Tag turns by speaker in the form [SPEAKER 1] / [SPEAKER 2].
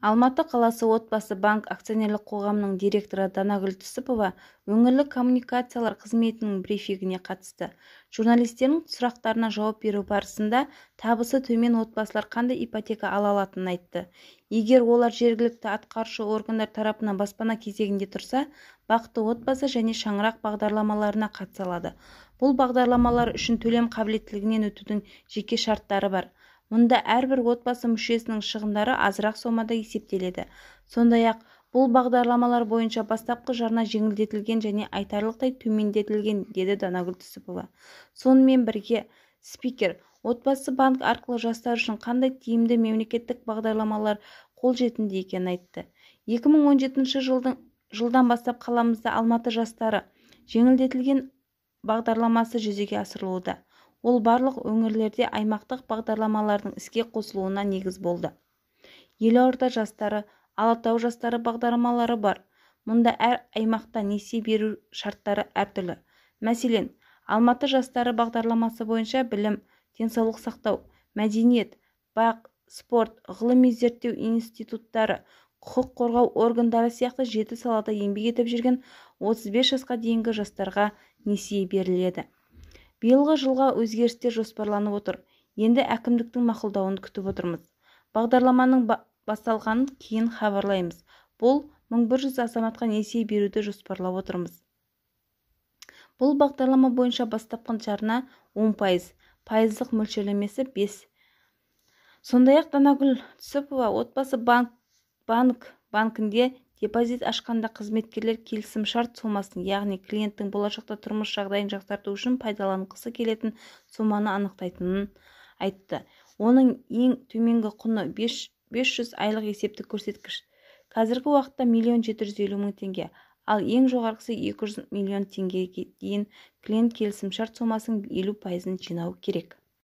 [SPEAKER 1] Алматы қаласы отбасы банк акционерлік қоғамының директоры Данагүл Түсіпова өңірлік коммуникациялар қызметінің брифингіне қатысты. Журналистердің сұрақтарына жауап беру барысында табысы төмен отбасылар қандай ипотека ала алатынын айтты. Егер олар жергілікті атқарушы органдар тарапынан баспана кезегінде тұрса, бақытты отбасы және шаңырақ бағдарламаларына қатыса алады. Бұл бағдарламалар үшін төлем қабілеттілігінен өтудің жеке шарттары бар. Мұнда әрбір отбасы мүшесінің шығындары азырақ сомада есептеледі. Сондай-ақ, бұл бағдарламалар бойынша бастапқы жарна жеңілдетілген және айтарлықтай төмендетілген, деді Данагүл Түсіпова. Сонымен бірге, спикер отбасы банк арқылы жастар үшін қандай тиімді мемлекеттік бағдарламалар қолжетімді екенін айтты. 2017 жылдан бастап қаламызда Алматы жастары жеңілдетілген бағдарламасы жүзеге асырылуда. Ол барлық өңірлерде аймақтық бағдарламалардың іске қосылуына негіз болды. Елорда жастары, Алатау жастары бағдарламалары бар. Мұнда әр аймақта несие беру шарттары әртүрлі. Мәселен, Алматы жастары бағдарламасы бойынша білім, денсаулық сақтау, мәдениет, бақ, спорт, ғылыми зерттеу институттары, құқық қорғау органдары сияқты 7 салада еңбек етіп жүрген 35 жасқа дейінгі жастарға несие беріледі. Биылғы жылға өзгерістер жоспарланып отыр. Енді әкімдіктің мақұлдауын күтіп отырмыз. Бағдарламаның басталғанын кейін хабарлаймыз. Бұл 1100 азаматқа несие беруді жоспарлап отырмыз. Бұл бағдарлама бойынша бастапқы жарна 10%, пайыздық мөлшерлемесі 5%. Сондай-ақ Данагүл Түсіпова отбасы банкінде депозит ашқанда қызметкерлер келісім-шарт сомасын, яғни клиенттің болашақта тұрмыс жағдайын жақсарту үшін пайдаланғысы келетін соманы анықтайтынын айтты. Оның ең төменгі құны 500 айлық есептік көрсеткіш. Қазіргі уақытта 1.750.000 теңге, ал ең жоғарғысы 200 миллион теңгеге дейін клиент келісім-шарт сомасының 50%-ын жинау керек.